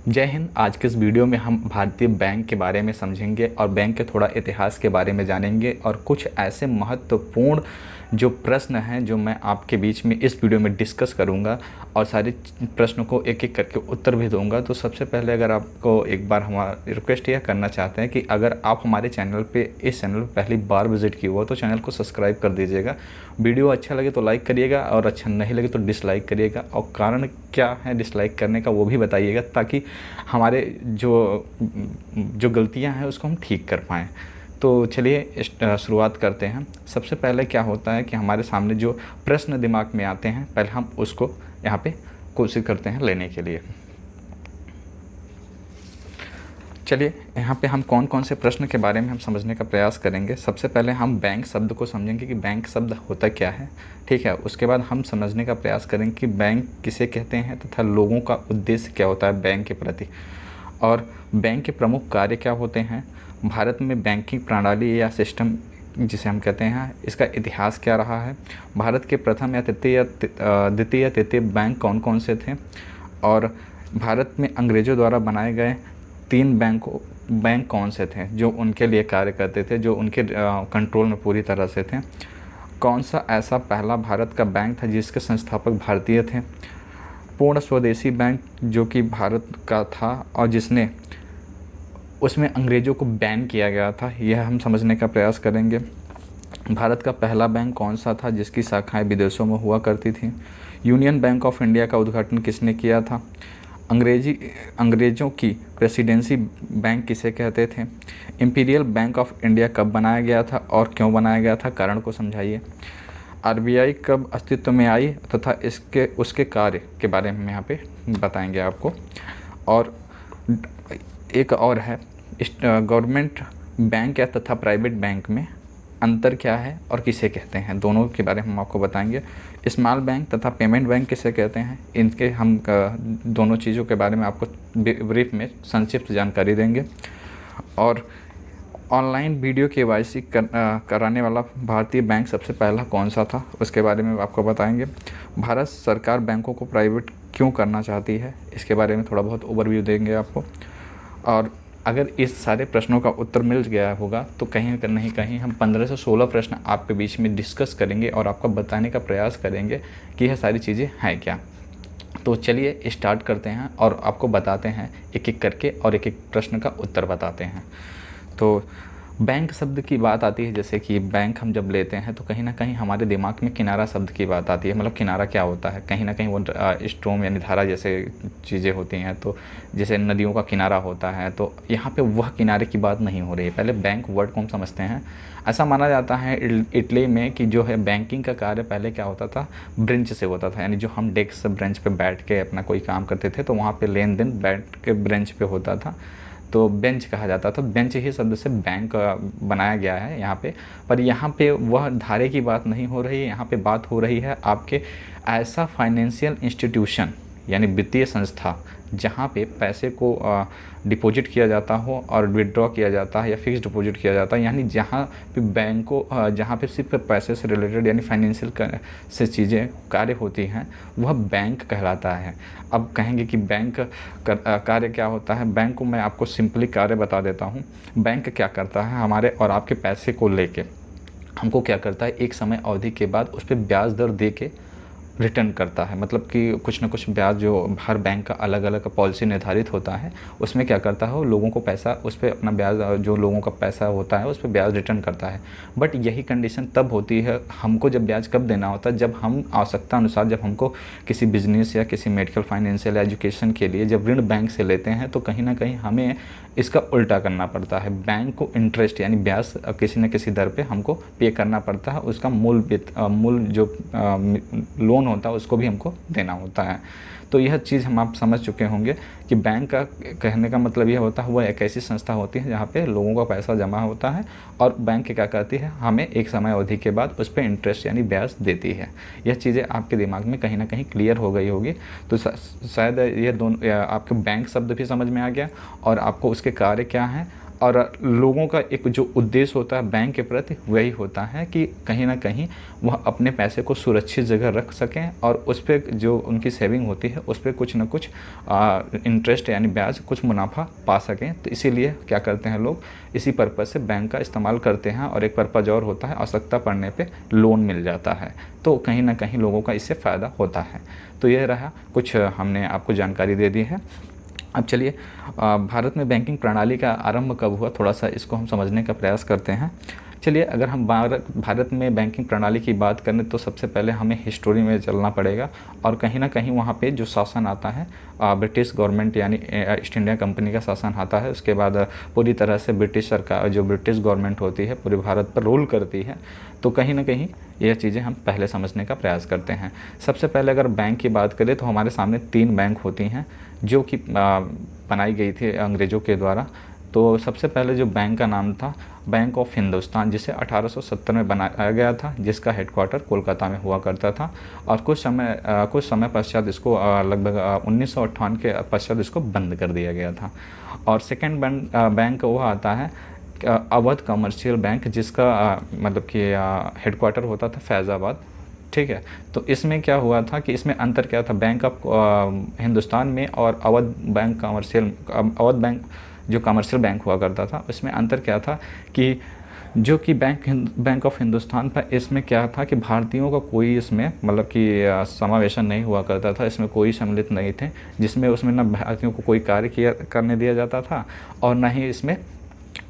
जय हिंद। आज के इस वीडियो में हम भारतीय बैंक के बारे में समझेंगे और बैंक के थोड़ा इतिहास के बारे में जानेंगे और कुछ ऐसे महत्वपूर्ण जो प्रश्न हैं जो मैं आपके बीच में इस वीडियो में डिस्कस करूंगा और सारे प्रश्नों को एक एक करके उत्तर भी दूंगा। तो सबसे पहले अगर आपको एक बार हमारा रिक्वेस्ट यह करना चाहते हैं कि अगर आप हमारे चैनल पे इस चैनल पर पहली बार विजिट किए हो तो चैनल को सब्सक्राइब कर दीजिएगा। वीडियो अच्छा लगे तो लाइक करिएगा और अच्छा नहीं लगे तो डिसलाइक करिएगा, और कारण क्या है डिसलाइक करने का वो भी बताइएगा ताकि हमारे जो गलतियां हैं उसको हम ठीक कर पाएँ। तो चलिए शुरुआत करते हैं। सबसे पहले क्या होता है कि हमारे सामने जो प्रश्न दिमाग में आते हैं पहले हम उसको यहाँ पे कोशिश करते हैं लेने के लिए। चलिए यहाँ पे हम कौन कौन से प्रश्न के बारे में हम समझने का प्रयास करेंगे। सबसे पहले हम बैंक शब्द को समझेंगे कि बैंक शब्द होता क्या है, ठीक है। उसके बाद हम समझने का प्रयास करेंगे कि बैंक किसे कहते हैं तथा लोगों का उद्देश्य क्या होता है बैंक के प्रति, और बैंक के प्रमुख कार्य क्या होते हैं। भारत में बैंकिंग प्रणाली या सिस्टम जिसे हम कहते हैं इसका इतिहास क्या रहा है। भारत के प्रथम या द्वितीय या तृतीय बैंक कौन कौन से थे, और भारत में अंग्रेज़ों द्वारा बनाए गए 3 बैंक कौन से थे जो उनके लिए कार्य करते थे, जो उनके कंट्रोल में पूरी तरह से थे। कौन सा ऐसा पहला भारत का बैंक था जिसके संस्थापक भारतीय थे। पूर्ण स्वदेशी बैंक जो कि भारत का था और जिसने उसमें अंग्रेज़ों को बैन किया गया था, यह हम समझने का प्रयास करेंगे। भारत का पहला बैंक कौन सा था जिसकी शाखाएं विदेशों में हुआ करती थी। यूनियन बैंक ऑफ इंडिया का उद्घाटन किसने किया था। अंग्रेज़ों की प्रेसिडेंसी बैंक किसे कहते थे। इंपीरियल बैंक ऑफ इंडिया कब बनाया गया था और क्यों बनाया गया था, कारण को समझाइए। आरबीआई कब अस्तित्व में आई तथा उसके कार्य के बारे में यहाँ पे बताएंगे आपको। और एक और है गवर्नमेंट बैंक या तथा प्राइवेट बैंक में अंतर क्या है और किसे कहते हैं, दोनों के बारे में हम आपको बताएंगे। स्मॉल बैंक तथा पेमेंट बैंक किसे कहते हैं, इनके हम दोनों चीज़ों के बारे में आपको ब्रीफ में संक्षिप्त जानकारी देंगे। और ऑनलाइन वीडियो केवाईसी कराने वाला भारतीय बैंक सबसे पहला कौन सा था उसके बारे में आपको बताएंगे। भारत सरकार बैंकों को प्राइवेट क्यों करना चाहती है, इसके बारे में थोड़ा बहुत ओवरव्यू देंगे आपको। और अगर इस सारे प्रश्नों का उत्तर मिल गया होगा तो कहीं नहीं कहीं हम 15 से 16 प्रश्न आपके बीच में डिस्कस करेंगे और आपको बताने का प्रयास करेंगे कि यह सारी चीज़ें हैं क्या। तो चलिए स्टार्ट करते हैं और आपको बताते हैं एक एक करके और एक एक प्रश्न का उत्तर बताते हैं। तो बैंक शब्द की बात आती है, जैसे कि बैंक हम जब लेते हैं तो कहीं ना कहीं हमारे दिमाग में किनारा शब्द की बात आती है। मतलब किनारा क्या होता है, कहीं ना कहीं वो स्ट्रोम यानी धारा जैसे चीज़ें होती हैं, तो जैसे नदियों का किनारा होता है, तो यहाँ पे वह किनारे की बात नहीं हो रही है। पहले बैंक वर्ड को हम समझते हैं। ऐसा माना जाता है इटली में कि जो है बैंकिंग का कार्य पहले क्या होता था, ब्रेंच से होता था। यानी जो हम डेस्क ब्रेंच पे बैठ के अपना कोई काम करते थे तो वहाँ पे लेन देन बैठ के ब्रेंच पे होता था, तो बेंच कहा जाता था। बेंच ही शब्द से बैंक बनाया गया है यहाँ पे। पर यहाँ पे वह धारे की बात नहीं हो रही है, यहाँ पे बात हो रही है आपके ऐसा फाइनेंशियल इंस्टीट्यूशन यानी वित्तीय संस्था जहाँ पे पैसे को डिपॉजिट किया जाता हो और विड्रॉ किया जाता है या फिक्स डिपॉजिट किया जाता है, यानी जहाँ पे जहाँ पे सिर्फ पैसे से रिलेटेड यानी फाइनेंशियल से चीज़ें कार्य होती हैं वह बैंक कहलाता है। अब कहेंगे कि बैंक कार्य क्या होता है। बैंक को मैं आपको सिंपली कार्य बता देता हूँ। बैंक क्या करता है, हमारे और आपके पैसे को लेके हमको क्या करता है, एक समय अवधि के बाद उस पर ब्याज दर दे के रिटर्न करता है। मतलब कि कुछ ना कुछ ब्याज जो हर बैंक का अलग अलग पॉलिसी निर्धारित होता है उसमें क्या करता है वो लोगों को पैसा उस पर अपना ब्याज जो लोगों का पैसा होता है उस पर ब्याज रिटर्न करता है। बट यही कंडीशन तब होती है हमको जब ब्याज कब देना होता है, जब हम आवश्यकता अनुसार जब हमको किसी बिजनेस या किसी मेडिकल फाइनेंशियल एजुकेशन के लिए जब ऋण बैंक से लेते हैं तो कहीं ना कहीं हमें इसका उल्टा करना पड़ता है। बैंक को इंटरेस्ट यानी ब्याज किसी न किसी दर पे हमको पे करना पड़ता है, उसका मूल जो लोन होता है उसको भी हमको देना होता है। तो यह चीज़ हम आप समझ चुके होंगे कि बैंक का कहने का मतलब यह होता है वह एक ऐसी संस्था होती है जहाँ पे लोगों का पैसा जमा होता है और बैंक क्या करती है हमें एक समय अवधि के बाद उस पर इंटरेस्ट यानी ब्याज देती है। यह चीज़ें आपके दिमाग में कहीं ना कहीं क्लियर हो गई होगी। तो शायद ये दोनों आपके बैंक शब्द भी समझ में आ गया और आपको उसके कार्य क्या हैं और लोगों का एक जो उद्देश्य होता है बैंक के प्रति वही होता है कि कहीं ना कहीं वह अपने पैसे को सुरक्षित जगह रख सकें और उस पर जो उनकी सेविंग होती है उस पर कुछ ना कुछ इंटरेस्ट यानी ब्याज कुछ मुनाफा पा सकें। तो इसीलिए क्या करते हैं लोग, इसी पर्पज़ से बैंक का इस्तेमाल करते हैं। और एक पर्पज़ और होता है, आवश्यकता पड़ने पे लोन मिल जाता है, तो कहीं ना कहीं लोगों का इससे फ़ायदा होता है। तो यह रहा कुछ हमने आपको जानकारी दे दी है। अब चलिए भारत में बैंकिंग प्रणाली का आरंभ कब हुआ, थोड़ा सा इसको हम समझने का प्रयास करते हैं। चलिए, अगर हम भारत में बैंकिंग प्रणाली की बात करें तो सबसे पहले हमें हिस्टोरी में चलना पड़ेगा और कहीं ना कहीं वहाँ पे जो शासन आता है ब्रिटिश गवर्नमेंट यानी ईस्ट इंडिया कंपनी का शासन आता है। उसके बाद पूरी तरह से ब्रिटिश सरकार, जो ब्रिटिश गवर्नमेंट होती है, पूरे भारत पर रूल करती है। तो कहीं ना कहीं यह चीज़ें हम पहले समझने का प्रयास करते हैं। सबसे पहले अगर बैंक की बात करें तो हमारे सामने 3 बैंक होती हैं जो कि बनाई गई थी अंग्रेज़ों के द्वारा। तो सबसे पहले जो बैंक का नाम था बैंक ऑफ हिंदुस्तान, जिसे 1870 में बनाया गया था, जिसका हेडक्वार्टर कोलकाता में हुआ करता था। और कुछ समय पश्चात इसको लगभग 1958 के पश्चात इसको बंद कर दिया गया था। और सेकंड बैंक वो आता है अवध कमर्शियल बैंक, जिसका मतलब कि हेडक्वार्टर होता था फैज़ाबाद। ठीक है, तो इसमें क्या हुआ था कि इसमें अंतर क्या था बैंक ऑफ हिंदुस्तान में और अवध बैंक जो कमर्शियल बैंक हुआ करता था, उसमें अंतर क्या था कि जो कि बैंक ऑफ हिंदुस्तान था, इसमें क्या था कि भारतीयों का कोई इसमें मतलब कि समावेशन नहीं हुआ करता था, इसमें कोई सम्मिलित नहीं थे, जिसमें उसमें ना भारतीयों को कोई कार्य करने दिया जाता था और ना ही इसमें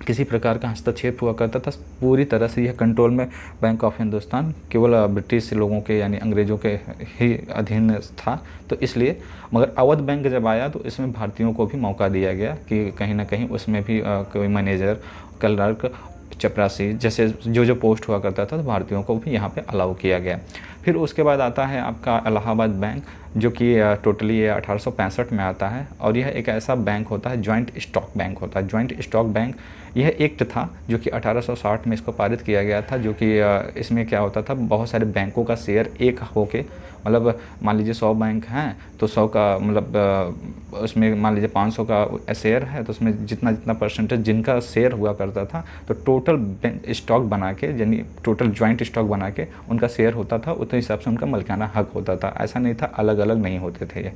किसी प्रकार का हस्तक्षेप हुआ करता था। पूरी तरह से यह कंट्रोल में बैंक ऑफ हिंदुस्तान केवल ब्रिटिश लोगों के यानी अंग्रेज़ों के ही अधीन था। तो इसलिए मगर अवध बैंक जब आया तो इसमें भारतीयों को भी मौका दिया गया कि कहीं ना कहीं उसमें भी कोई मैनेजर, क्लर्क, चपरासी जैसे जो पोस्ट हुआ करता था, तो भारतीयों को भी यहाँ पे अलाउ किया गया। फिर उसके बाद आता है आपका इलाहाबाद बैंक, जो कि टोटली 1865 में आता है और यह एक ऐसा बैंक होता है, जॉइंट स्टॉक बैंक होता है। जॉइंट स्टॉक बैंक यह एक्ट था जो कि 1860 में इसको पारित किया गया था, जो कि इसमें क्या होता था, बहुत सारे बैंकों का शेयर एक होके, मतलब मान लीजिए 100 बैंक हैं तो 100 का मतलब उसमें मान लीजिए 500 का शेयर है, तो उसमें जितना जितना परसेंटेज जिनका शेयर हुआ करता था, तो टोटल स्टॉक बना के यानी टोटल जॉइंट स्टॉक बना के उनका शेयर होता था, उतने हिसाब से उनका मलिकाना हक होता था। ऐसा नहीं था अलग अलग नहीं होते थे ये।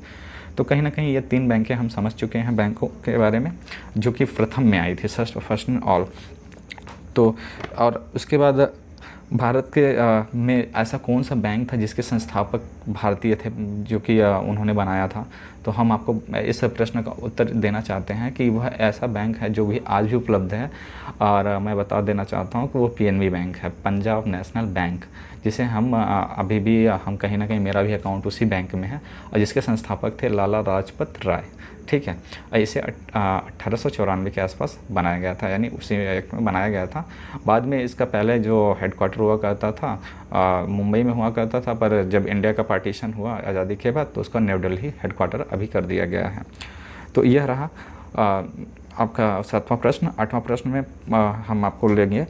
तो कहीं ना कहीं ये 3 बैंकें हम समझ चुके हैं बैंकों के बारे में, जो कि प्रथम में आई थी, फर्स्ट एंड ऑल। तो और उसके बाद भारत के में ऐसा कौन सा बैंक था जिसके संस्थापक भारतीय थे, जो कि उन्होंने बनाया था। तो हम आपको इस प्रश्न का उत्तर देना चाहते हैं कि वह ऐसा बैंक है जो भी आज भी उपलब्ध है, और मैं बता देना चाहता हूँ कि वो पीएनबी बैंक है, पंजाब नेशनल बैंक, जिसे हम अभी भी हम कहीं ना कहीं मेरा भी अकाउंट उसी बैंक में है, और जिसके संस्थापक थे लाला लाजपत राय। ठीक है, इसे 1894 के आसपास बनाया गया था, यानी उसी एक्ट में बनाया गया था। बाद में इसका पहले जो हेडक्वार्टर हुआ करता था मुंबई में हुआ करता था, पर जब इंडिया का पार्टीशन हुआ आज़ादी के बाद तो उसका न्यू दिल्ली हेडक्वार्टर अभी कर दिया गया है। तो यह रहा आपका 7वां प्रश्न। 8वां प्रश्न में हम आपको लेंगे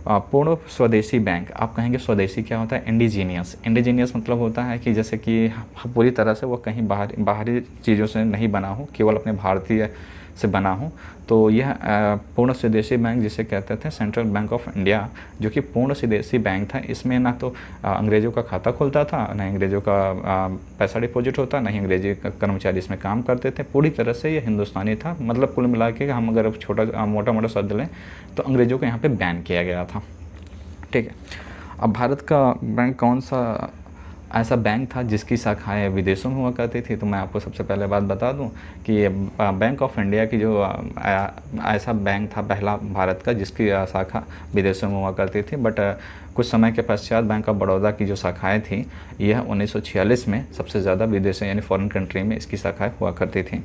पूर्ण स्वदेशी बैंक। आप कहेंगे स्वदेशी क्या होता है? इंडिजीनियस मतलब होता है कि जैसे कि पूरी तरह से वो कहीं बाहरी चीज़ों से नहीं बना हो, केवल अपने भारतीय से बना हो। तो यह पूर्ण स्वदेशी बैंक जिसे कहते थे सेंट्रल बैंक ऑफ इंडिया, जो कि पूर्ण स्वदेशी बैंक था। इसमें ना तो अंग्रेज़ों का खाता खुलता था, ना अंग्रेज़ों का पैसा डिपॉजिट होता, ना ही अंग्रेजी कर्मचारी इसमें काम करते थे। पूरी तरह से ये हिंदुस्तानी था। मतलब कुल मिला के हम अगर मोटा मोटा शब्द लें तो अंग्रेज़ों को यहाँ पे बैन किया गया था। ठीक है, अब भारत का बैंक कौन सा ऐसा बैंक था जिसकी शाखाएं विदेशों में हुआ करती थी? तो मैं आपको सबसे पहले बात बता दूं कि बैंक ऑफ इंडिया की जो ऐसा बैंक था पहला भारत का जिसकी शाखा विदेशों में हुआ करती थी। बट कुछ समय के पश्चात बैंक ऑफ बड़ौदा की जो शाखाएं थी, यह 1946 में सबसे ज़्यादा विदेशों यानी फॉरेन कंट्री में इसकी शाखाएँ हुआ करती थी।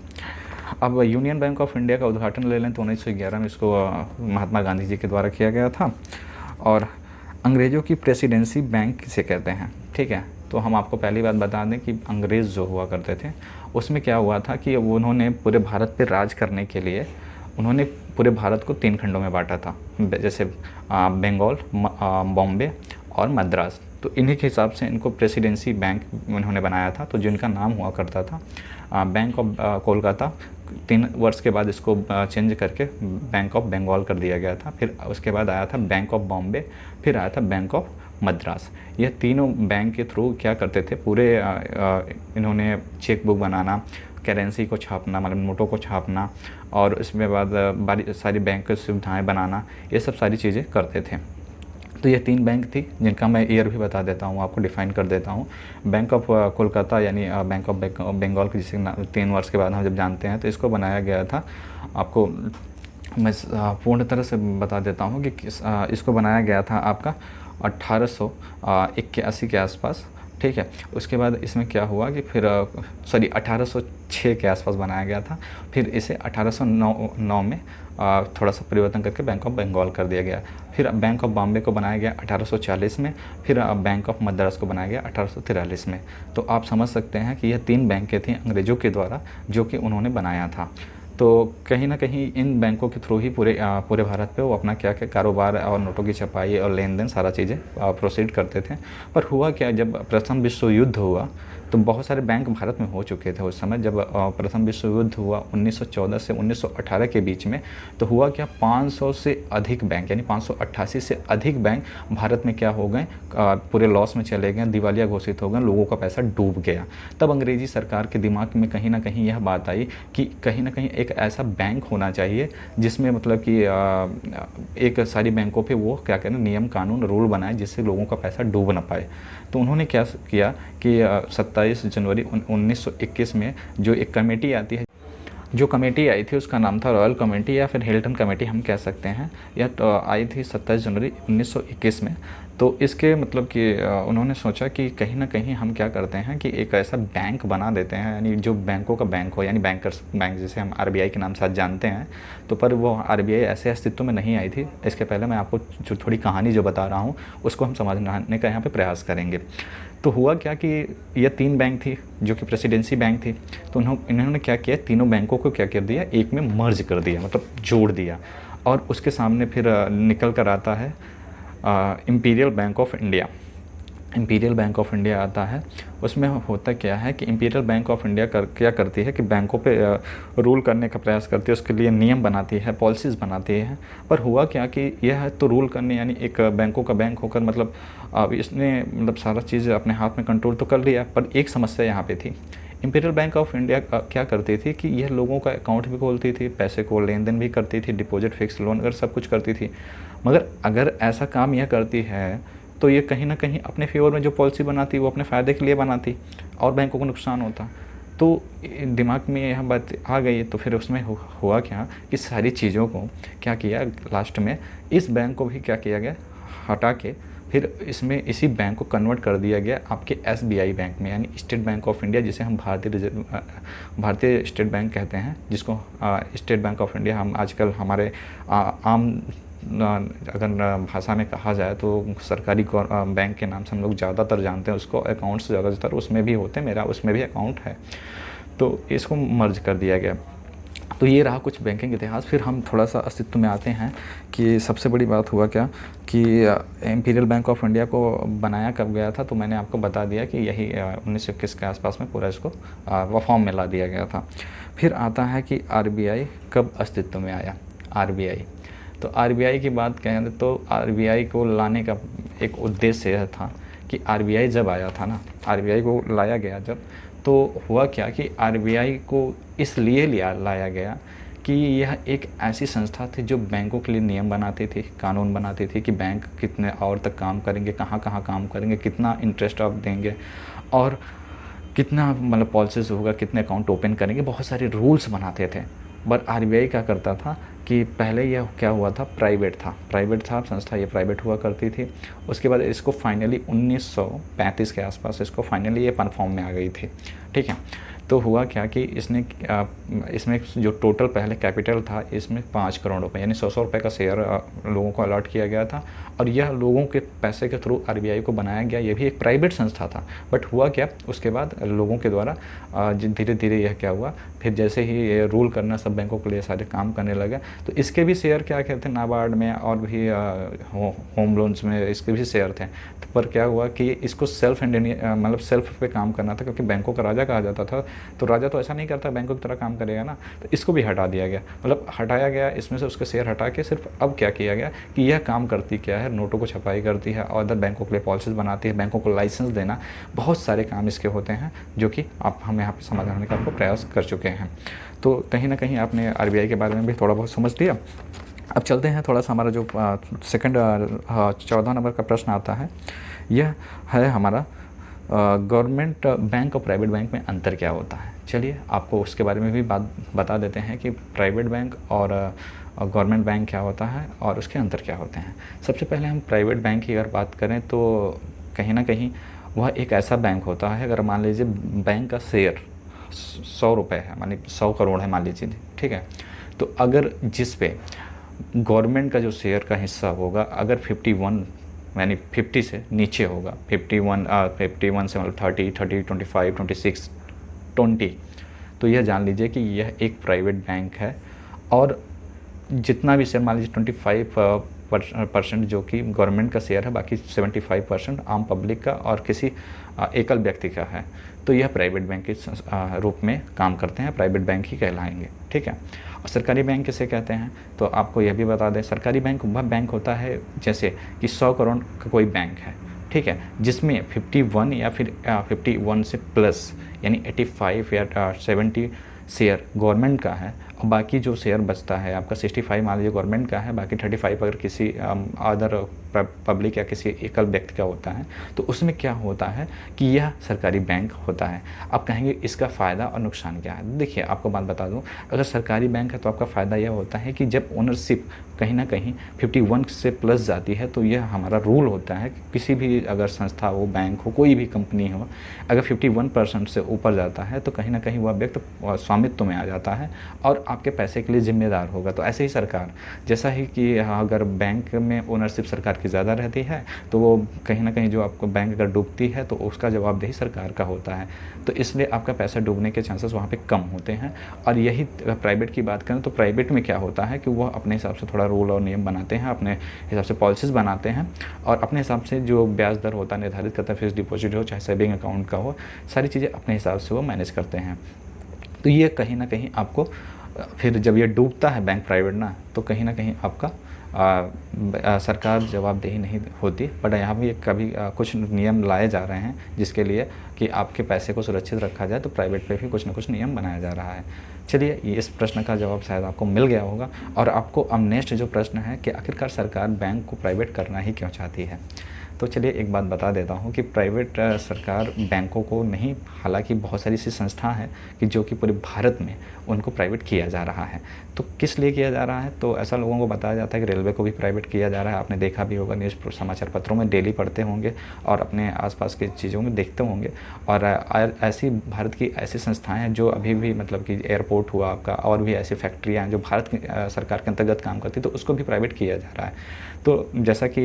अब यूनियन बैंक ऑफ इंडिया का उद्घाटन ले लें तो 1911 में इसको महात्मा गांधी जी के द्वारा किया गया था। और अंग्रेज़ों की प्रेसिडेंसी बैंक किसे कहते हैं? ठीक है, तो हम आपको पहली बात बता दें कि अंग्रेज़ जो हुआ करते थे उसमें क्या हुआ था कि उन्होंने पूरे भारत पे राज करने के लिए उन्होंने पूरे भारत को 3 खंडों में बांटा था, जैसे बंगाल, बॉम्बे और मद्रास। तो इन्हीं के हिसाब से इनको प्रेसिडेंसी बैंक उन्होंने बनाया था। तो जिनका नाम हुआ करता था बैंक ऑफ कोलकाता 3 वर्ष के बाद इसको चेंज करके बैंक ऑफ बंगाल कर दिया गया था। फिर उसके बाद आया था बैंक ऑफ बॉम्बे, फिर आया था बैंक ऑफ मद्रास। यह तीनों बैंक के थ्रू क्या करते थे, पूरे इन्होंने चेक बुक बनाना, करेंसी को छापना, मतलब नोटों को छापना, और उसमें बाद सारी बैंक की सुविधाएँ बनाना, ये सब सारी चीज़ें करते थे। तो ये 3 बैंक थी जिनका मैं ईयर भी बता देता हूँ, आपको डिफ़ाइन कर देता हूँ। बैंक ऑफ कोलकाता यानी बैंक ऑफ बंगाल की, जिसे 3 वर्ष के बाद हम जब जानते हैं, तो इसको बनाया गया था। आपको मैं पूर्ण तरह से बता देता हूँ कि इसको बनाया गया था आपका 1881 के आसपास, ठीक है। उसके बाद इसमें क्या हुआ कि फिर 1806 के आसपास बनाया गया था। फिर इसे 1809 में थोड़ा सा परिवर्तन करके बैंक ऑफ बंगाल कर दिया गया। फिर बैंक ऑफ बॉम्बे को बनाया गया 1840 में, फिर बैंक ऑफ मद्रास को बनाया गया 1843 में। तो आप समझ सकते हैं कि यह 3 बैंकें थीं अंग्रेज़ों के द्वारा जो कि उन्होंने बनाया था। तो कहीं ना कहीं इन बैंकों के थ्रू ही पूरे भारत पे वो अपना क्या क्या कारोबार और नोटों की छपाई और लेन देन सारा चीज़ें प्रोसीड करते थे। पर हुआ क्या, जब प्रथम विश्व युद्ध हुआ तो बहुत सारे बैंक भारत में हो चुके थे उस समय। जब प्रथम विश्व युद्ध हुआ 1914 से 1918 के बीच में, तो हुआ क्या, 500 से अधिक बैंक यानी 588 से अधिक बैंक भारत में क्या हो गए, पूरे लॉस में चले गए, दिवालिया घोषित हो गए, लोगों का पैसा डूब गया। तब अंग्रेज़ी सरकार के दिमाग में कहीं ना कहीं यह बात आई कि कहीं ना कहीं एक ऐसा बैंक होना चाहिए जिसमें मतलब कि एक सारी बैंकों पे वो क्या करें, नियम कानून रूल बनाए जिससे लोगों का पैसा डूब ना पाए। तो उन्होंने क्या किया कि 27 जनवरी 1921 में जो एक कमेटी आती है, जो कमेटी आई थी उसका नाम था रॉयल कमेटी या फिर हिल्टन कमेटी हम कह सकते हैं। यह तो आई थी 27 जनवरी 1921 में। तो इसके मतलब कि उन्होंने सोचा कि कहीं ना कहीं हम क्या करते हैं कि एक ऐसा बैंक बना देते हैं, यानी जो बैंकों का बैंक हो, यानी बैंकर्स बैंक जिसे हम आरबीआई के नाम से जानते हैं। तो पर वो आरबीआई ऐसे अस्तित्व में नहीं आई थी। इसके पहले मैं आपको जो थोड़ी कहानी जो बता रहा हूँ उसको हम समझने का यहाँ पर प्रयास करेंगे। तो हुआ क्या कि यह 3 बैंक थी जो कि प्रेसिडेंसी बैंक थी। तो इन्होंने क्या किया, तीनों बैंकों को क्या कर दिया, एक में मर्ज कर दिया, मतलब जोड़ दिया। और उसके सामने फिर निकल कर आता है imperial bank of India. Imperial bank of India आता है। उसमें होता क्या है कि इम्पीरियल बैंक ऑफ इंडिया क्या करती है कि बैंकों पे रूल करने का प्रयास करती है, उसके लिए नियम बनाती है, पॉलिसीज़ बनाती है। पर हुआ क्या कि यह तो रूल करने, यानी एक बैंकों का बैंक होकर मतलब इसने मतलब सारा चीज़ अपने हाथ में कंट्रोल तो कर लिया। पर एक समस्या यहाँ पे थी, इम्पीरियल बैंक ऑफ इंडिया क्या करती थी कि यह लोगों का अकाउंट भी खोलती थी, पैसे को लेन देन भी करती थी, डिपॉजिट, फिक्स लोन अगर सब कुछ करती थी। मगर अगर ऐसा काम यह करती है तो ये कहीं ना कहीं अपने फेवर में जो पॉलिसी बनाती वो अपने फ़ायदे के लिए बनाती और बैंकों को नुकसान होता। तो दिमाग में यह बात आ गई। तो फिर उसमें हुआ क्या कि सारी चीज़ों को क्या किया, लास्ट में इस बैंक को भी क्या किया गया, हटा के फिर इसमें इसी बैंक को कन्वर्ट कर दिया गया आपके एसबीआई बैंक में, यानी स्टेट बैंक ऑफ इंडिया, जिसे हम भारतीय स्टेट बैंक कहते हैं, जिसको स्टेट बैंक ऑफ इंडिया हम आजकल हमारे आम अगर भाषा में कहा जाए तो सरकारी बैंक के नाम से हम लोग ज़्यादातर जानते हैं उसको। अकाउंट्स ज़्यादातर उसमें भी होते हैं, मेरा उसमें भी अकाउंट है। तो इसको मर्ज कर दिया गया। तो ये रहा कुछ बैंकिंग इतिहास। फिर हम थोड़ा सा अस्तित्व में आते हैं कि सबसे बड़ी बात हुआ क्या कि इम्पीरियल बैंक ऑफ इंडिया को बनाया कब गया था। तो मैंने आपको बता दिया कि यही 1921 के आसपास में पूरा इसको फॉर्म में ला दिया गया था। फिर आता है कि आरबीआई कब अस्तित्व में आया। आरबीआई, तो आरबीआई की बात कहें तो आरबीआई को लाने का एक उद्देश्य यह था कि आरबीआई जब आया था ना, आरबीआई को लाया गया जब, तो हुआ क्या कि आरबीआई को इसलिए लाया गया कि यह एक ऐसी संस्था थी जो बैंकों के लिए नियम बनाती थी, कानून बनाती थी कि बैंक कितने और तक काम करेंगे, कहाँ कहाँ काम करेंगे, कितना इंटरेस्ट आप देंगे और कितना मतलब पॉलिसीज होगा, कितने अकाउंट ओपन करेंगे, बहुत सारे रूल्स बनाते थे। पर आरबीआई क्या करता था कि पहले यह क्या हुआ था, प्राइवेट था संस्था, ये प्राइवेट हुआ करती थी। उसके बाद इसको फाइनली 1935 के आसपास इसको फाइनली ये फॉर्म में आ गई थी, ठीक है। तो हुआ क्या कि इसमें जो टोटल पहले कैपिटल था इसमें 5 करोड़ रुपए यानी 100 रुपये का शेयर लोगों को अलॉट किया गया था। और यह लोगों के पैसे के थ्रू आरबीआई को बनाया गया। ये भी एक प्राइवेट संस्था था। बट हुआ क्या, उसके बाद लोगों के द्वारा धीरे धीरे यह क्या हुआ, फिर जैसे ही ये रूल करना सब बैंकों के लिए सारे काम करने लगे, तो इसके भी शेयर क्या कहते हैं नाबार्ड में और भी होम लोन्स में इसके भी शेयर थे। तो पर क्या हुआ कि इसको सेल्फ पे काम करना था, क्योंकि बैंकों का राजा कहा जाता था। तो राजा तो ऐसा नहीं करता, बैंकों की तरह काम करेगा ना, तो इसको भी हटा दिया गया, मतलब हटाया गया इसमें से, उसके शेयर हटा के सिर्फ अब क्या किया गया कि यह काम करती क्या है, नोटों को छपाई करती है और अदर बैंकों के लिए पॉलिसीज बनाती है, बैंकों को लाइसेंस देना, बहुत सारे काम इसके होते हैं जो कि आप हम यहाँ पर समझाने का आपको प्रयास कर चुके हैं। तो कहीं ना कहीं आपने आरबीआई के बारे में भी थोड़ा बहुत समझ लिया। अब चलते हैं थोड़ा सा, हमारा जो सेकंड 14 नंबर का प्रश्न आता है, यह है हमारा गवर्नमेंट बैंक और प्राइवेट बैंक में अंतर क्या होता है। चलिए आपको उसके बारे में भी बात बता देते हैं कि प्राइवेट बैंक और गवर्नमेंट बैंक क्या होता है और उसके अंतर क्या होते हैं। सबसे पहले हम प्राइवेट बैंक की अगर बात करें तो कहीं ना कहीं वह एक ऐसा बैंक होता है, अगर मान लीजिए बैंक का शेयर 100 रुपये है, मान लीजिए 100 करोड़ है मान लीजिए, ठीक है, तो अगर जिस पे गवर्नमेंट का जो शेयर का हिस्सा होगा अगर 51 यानी 50 से नीचे होगा, 51 से मतलब 30, 25, 26, 20, तो यह जान लीजिए कि यह एक प्राइवेट बैंक है। और जितना भी शेयर मान लीजिए 25% जो कि गवर्नमेंट का शेयर है, बाकी 75% आम पब्लिक का और किसी एकल व्यक्ति का है, तो यह प्राइवेट बैंक के रूप में काम करते हैं, प्राइवेट बैंक ही कहलाएंगे, ठीक है। और सरकारी बैंक किसे कहते हैं तो आपको यह भी बता दें, सरकारी बैंक वह बैंक होता है जैसे कि 100 करोड़ का कोई बैंक है, ठीक है, जिसमें 51 या फिर 51 से प्लस यानी 85 या 70 शेयर गवर्नमेंट का है और बाकी जो शेयर बचता है आपका 65 मान लीजिए गवर्नमेंट का है, बाकी 35 अगर किसी अदर पब्लिक या किसी एकल व्यक्ति का होता है, तो उसमें क्या होता है कि यह सरकारी बैंक होता है। आप कहेंगे इसका फ़ायदा और नुकसान क्या है। देखिए आपको बात बता दूं, अगर सरकारी बैंक है तो आपका फ़ायदा यह होता है कि जब ओनरशिप कहीं ना कहीं 51 से प्लस जाती है तो यह हमारा रूल होता है कि किसी भी अगर संस्था हो, बैंक हो, कोई भी कंपनी हो, अगर 51% से ऊपर जाता है तो कहीं ना कहीं वह व्यक्ति स्वामित्व में आ जाता है और आपके पैसे के लिए जिम्मेदार होगा। तो ऐसे ही सरकार, जैसा ही कि अगर बैंक में ओनरशिप सरकार की ज़्यादा रहती है तो वो कहीं ना कहीं जो आपको बैंक अगर डूबती है तो उसका जवाबदेही सरकार का होता है, तो इसलिए आपका पैसा डूबने के चांसेस वहाँ पे कम होते हैं। और यही प्राइवेट की बात करें तो प्राइवेट में क्या होता है कि वह अपने हिसाब से थोड़ा रूल और नियम बनाते हैं, अपने हिसाब से पॉलिसीज़ बनाते हैं और अपने हिसाब से जो ब्याज दर होता है निर्धारित करता है, फिक्स डिपॉजिट हो चाहे सेविंग अकाउंट का हो, सारी चीज़ें अपने हिसाब से वो मैनेज करते हैं। तो ये कहीं ना कहीं आपको फिर जब ये डूबता है बैंक प्राइवेट ना, तो कहीं ना कहीं आपका सरकार जवाबदेही नहीं होती। बट यहाँ भी कभी कुछ नियम लाए जा रहे हैं जिसके लिए कि आपके पैसे को सुरक्षित रखा जाए, तो प्राइवेट पे भी कुछ ना कुछ नियम बनाया जा रहा है। चलिए ये इस प्रश्न का जवाब शायद आपको मिल गया होगा। और आपको अब नेक्स्ट जो प्रश्न है कि आखिरकार सरकार बैंक को प्राइवेट करना ही क्यों चाहती है। तो चलिए एक बात बता देता हूँ कि प्राइवेट सरकार बैंकों को नहीं, हालांकि बहुत सारी ऐसी संस्था हैं कि जो कि पूरे भारत में उनको प्राइवेट किया जा रहा है। तो किस लिए किया जा रहा है, तो ऐसा लोगों को बताया जाता है कि रेलवे को भी प्राइवेट किया जा रहा है। आपने देखा भी होगा, न्यूज़ समाचार पत्रों में डेली पढ़ते होंगे और अपने आसपास की चीज़ों में देखते होंगे। और ऐसी भारत की ऐसी संस्थाएँ हैं जो अभी भी मतलब कि एयरपोर्ट हुआ आपका, और भी ऐसी फैक्ट्रियाँ हैं जो भारत की सरकार के अंतर्गत काम करती, तो उसको भी प्राइवेट किया जा रहा है। तो जैसा कि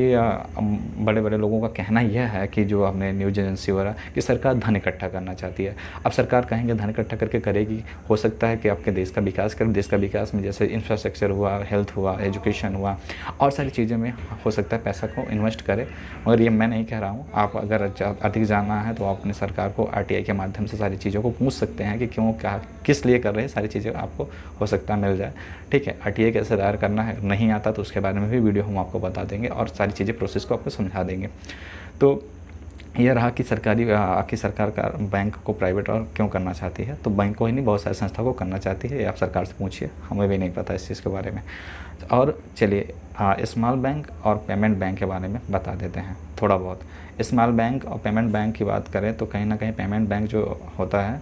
बड़े बड़े लोगों का कहना यह है कि जो हमने न्यूज़ एजेंसी वगैरह कि सरकार धन इकट्ठा करना चाहती है। अब सरकार कहेंगे धन इकट्ठा करके करेगी, हो सकता है कि आपके देश का विकास करें। देश का विकास में जैसे इंफ्रास्ट्रक्चर हुआ, हेल्थ हुआ, एजुकेशन हुआ और सारी चीज़ों में हो सकता है पैसा को इन्वेस्ट करे। मगर ये मैं नहीं कह रहा हूँ, आप अगर अधिक जानना है तो आप अपने सरकार को आरटीआई के माध्यम से सारी चीज़ों को पूछ सकते हैं कि क्यों, क्या, किस लिए कर रहे हैं, सारी चीज़ें आपको हो सकता है मिल जाए। ठीक है, आरटीआई कैसे दायर करना है, नहीं आता तो उसके बारे में भी वीडियो हम आपको बता देंगे और सारी चीज़ें प्रोसेस को आपको समझा देंगे। तो यह रहा कि सरकार का बैंक को प्राइवेट और क्यों करना चाहती है। तो बैंक को ही नहीं, बहुत सारी संस्था को करना चाहती है। ये आप सरकार से पूछिए, हमें भी नहीं पता इस चीज़ के बारे में। और चलिए स्मॉल बैंक और पेमेंट बैंक के बारे में बता देते हैं थोड़ा बहुत। स्मॉल बैंक और पेमेंट बैंक की बात करें तो कहीं ना कहीं पेमेंट बैंक जो होता है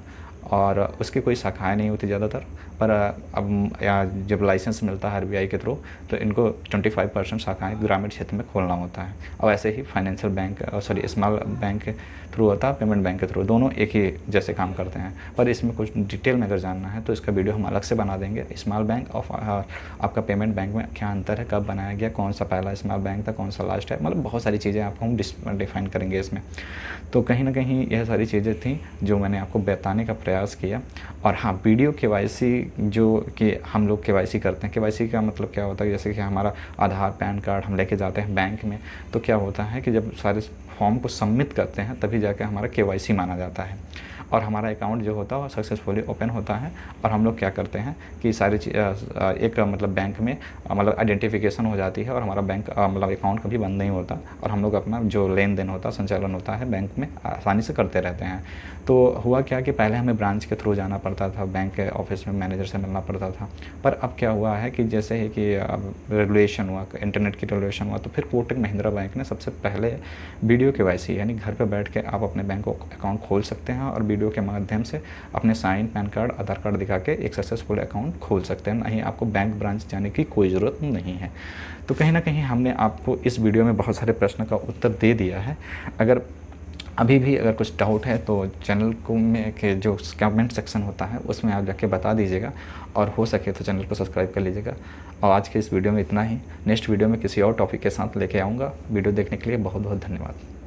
और उसकी कोई शाखाएं नहीं होती ज़्यादातर, पर अब जब लाइसेंस मिलता है आरबीआई के थ्रू तो इनको 25% शाखाएं ग्रामीण क्षेत्र में खोलना होता है। और ऐसे ही फाइनेंशियल बैंक स्मॉल बैंक के थ्रू होता है, पेमेंट बैंक के थ्रू, दोनों एक ही जैसे काम करते हैं। पर इसमें कुछ डिटेल में अगर जानना है तो इसका वीडियो हम अलग से बना देंगे। स्मॉल बैंक और आपका पेमेंट बैंक में क्या अंतर है, कब बनाया गया, कौन सा पहला स्मॉल बैंक था, कौन सा लास्ट है, मतलब बहुत सारी चीज़ें आपको हम डिफाइन करेंगे इसमें। तो कहीं ना कहीं यह सारी चीज़ें थी जो मैंने आपको बताने का प्रयास किया। और हाँ, वीडियो केवाईसी जो कि हम लोग केवाईसी करते हैं, केवाईसी का मतलब क्या होता है, जैसे कि हमारा आधार पैन कार्ड हम लेके जाते हैं बैंक में, तो क्या होता है कि जब सारे फॉर्म को सबमिट करते हैं तभी जाके हमारा केवाईसी माना जाता है। और हमारा अकाउंट जो होता है वो सक्सेसफुली ओपन होता है। और हम लोग क्या करते हैं कि सारी एक मतलब बैंक में मतलब आइडेंटिफिकेशन हो जाती है और हमारा बैंक मतलब अकाउंट कभी बंद नहीं होता और हम लोग अपना जो लेन देन होता है, संचालन होता है बैंक में आसानी से करते रहते हैं। तो हुआ क्या कि पहले हमें ब्रांच के थ्रू जाना पड़ता था, बैंक के ऑफिस में मैनेजर से मिलना पड़ता था। पर अब क्या हुआ है कि जैसे ही कि रेगुलेशन हुआ, इंटरनेट की रेगुलेशन हुआ, तो फिर कोटक महिंद्रा बैंक ने सबसे पहले वीडियो केवाईसी यानी घर पर बैठ के आप अपने बैंक अकाउंट खोल सकते हैं और वीडियो के माध्यम से अपने साइन, पैन कार्ड, आधार कार्ड दिखा के एक सक्सेसफुल अकाउंट खोल सकते हैं। नहीं आपको बैंक ब्रांच जाने की कोई ज़रूरत नहीं है। तो कहीं ना कहीं हमने आपको इस वीडियो में बहुत सारे प्रश्न का उत्तर दे दिया है। अगर अभी भी अगर कुछ डाउट है तो चैनल को में के जो कमेंट सेक्शन होता है उसमें आप जाके बता दीजिएगा और हो सके तो चैनल को सब्सक्राइब कर लीजिएगा। और आज के इस वीडियो में इतना ही। नेक्स्ट वीडियो में किसी और टॉपिक के साथ लेके आऊँगा। वीडियो देखने के लिए बहुत बहुत धन्यवाद।